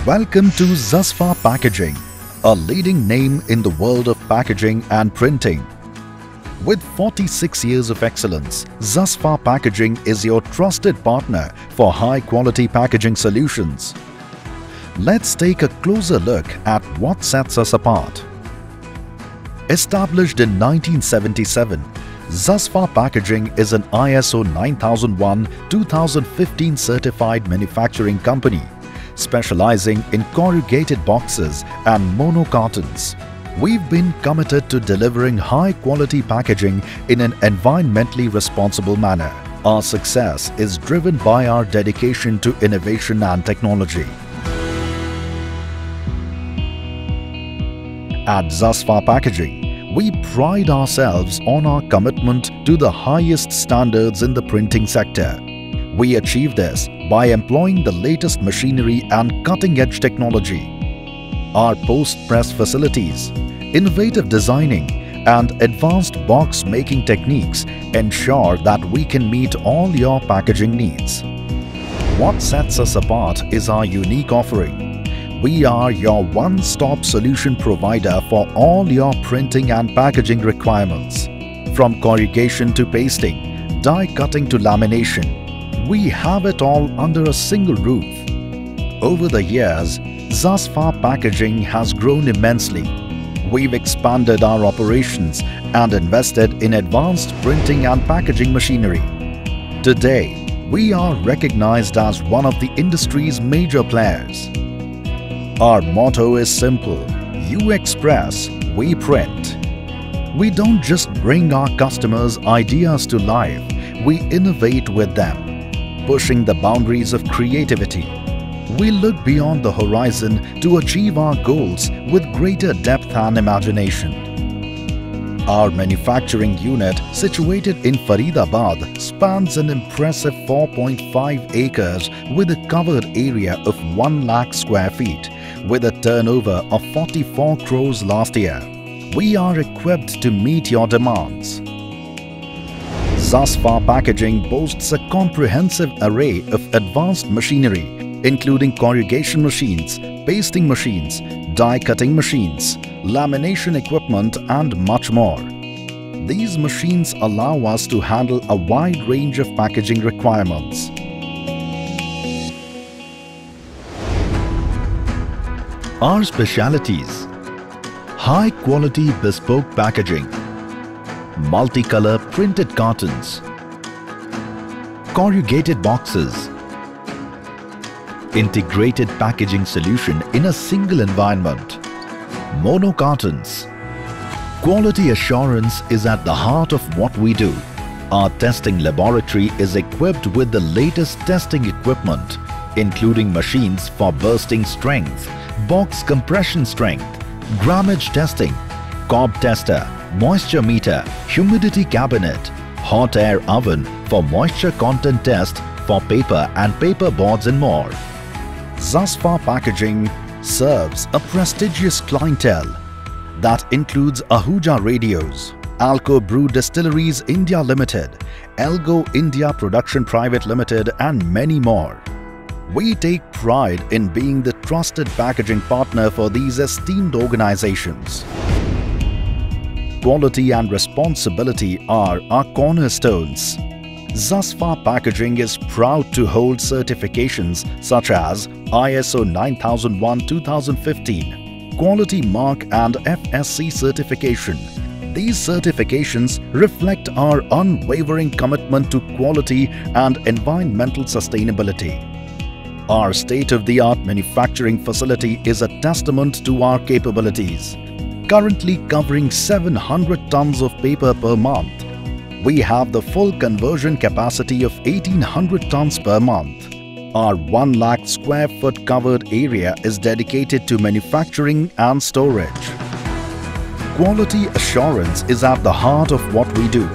Welcome to Zasfa Packaging, a leading name in the world of packaging and printing. With 46 years of excellence, Zasfa Packaging is your trusted partner for high-quality packaging solutions. Let's take a closer look at what sets us apart. Established in 1977, Zasfa Packaging is an ISO 9001-2015 certified manufacturing company, specializing in corrugated boxes and mono cartons. We've been committed to delivering high-quality packaging in an environmentally responsible manner. Our success is driven by our dedication to innovation and technology. At Zasfa Packaging, we pride ourselves on our commitment to the highest standards in the printing sector. We achieve this by employing the latest machinery and cutting-edge technology. Our post-press facilities, innovative designing, and advanced box-making techniques ensure that we can meet all your packaging needs. What sets us apart is our unique offering. We are your one-stop solution provider for all your printing and packaging requirements. From corrugation to pasting, die cutting to lamination, we have it all under a single roof. Over the years, Zasfa Packaging has grown immensely. We've expanded our operations and invested in advanced printing and packaging machinery. Today, we are recognized as one of the industry's major players. Our motto is simple: you express, we print. We don't just bring our customers' ideas to life, we innovate with them, pushing the boundaries of creativity. We look beyond the horizon to achieve our goals with greater depth and imagination. Our manufacturing unit, situated in Faridabad, spans an impressive 4.5 acres with a covered area of 1 lakh square feet, with a turnover of 44 crores last year. We are equipped to meet your demands. Zasfa Packaging boasts a comprehensive array of advanced machinery, including corrugation machines, pasting machines, die cutting machines, lamination equipment, and much more. These machines allow us to handle a wide range of packaging requirements. Our specialities: high-quality bespoke packaging, multicolor printed cartons, corrugated boxes, integrated packaging solution in a single environment, mono cartons. Quality assurance is at the heart of what we do. Our testing laboratory is equipped with the latest testing equipment, including machines for bursting strength, box compression strength, grammage testing, cob tester, moisture meter, humidity cabinet, hot air oven for moisture content test for paper and paper boards, and more. Zasfa Packaging serves a prestigious clientele that includes Ahuja Radios, Alco Brew Distilleries India Limited, Elgo India Production Private Limited, and many more. We take pride in being the trusted packaging partner for these esteemed organizations. Quality and responsibility are our cornerstones. Zasfa Packaging is proud to hold certifications such as ISO 9001-2015, Quality Mark and FSC certification. These certifications reflect our unwavering commitment to quality and environmental sustainability. Our state-of-the-art manufacturing facility is a testament to our capabilities. Currently covering 700 tons of paper per month, we have the full conversion capacity of 1800 tons per month. Our 1 lakh square foot covered area is dedicated to manufacturing and storage. Quality assurance is at the heart of what we do.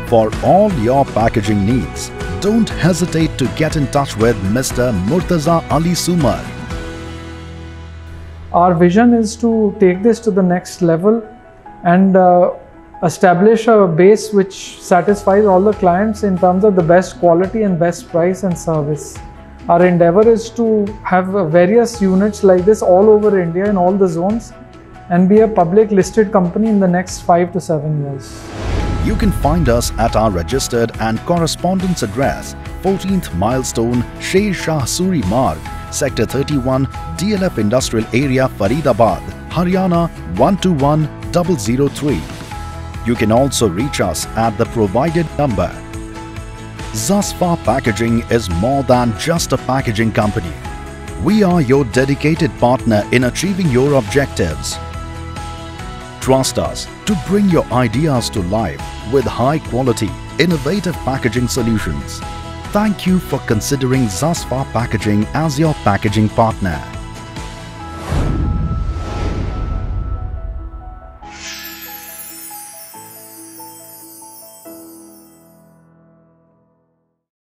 For all your packaging needs, don't hesitate to get in touch with Mr. Murtaza Ali Sumar. Our vision is to take this to the next level and establish a base which satisfies all the clients in terms of the best quality and best price and service. Our endeavor is to have various units like this all over India in all the zones and be a public listed company in the next 5 to 7 years. You can find us at our registered and correspondence address, 14th Milestone, Sher Shah Suri Marg, Sector 31, DLF Industrial Area, Faridabad, Haryana 121003. You can also reach us at the provided number. Zasfa Packaging is more than just a packaging company. We are your dedicated partner in achieving your objectives. Trust us to bring your ideas to life with high-quality, innovative packaging solutions. Thank you for considering Zasfa Packaging as your packaging partner.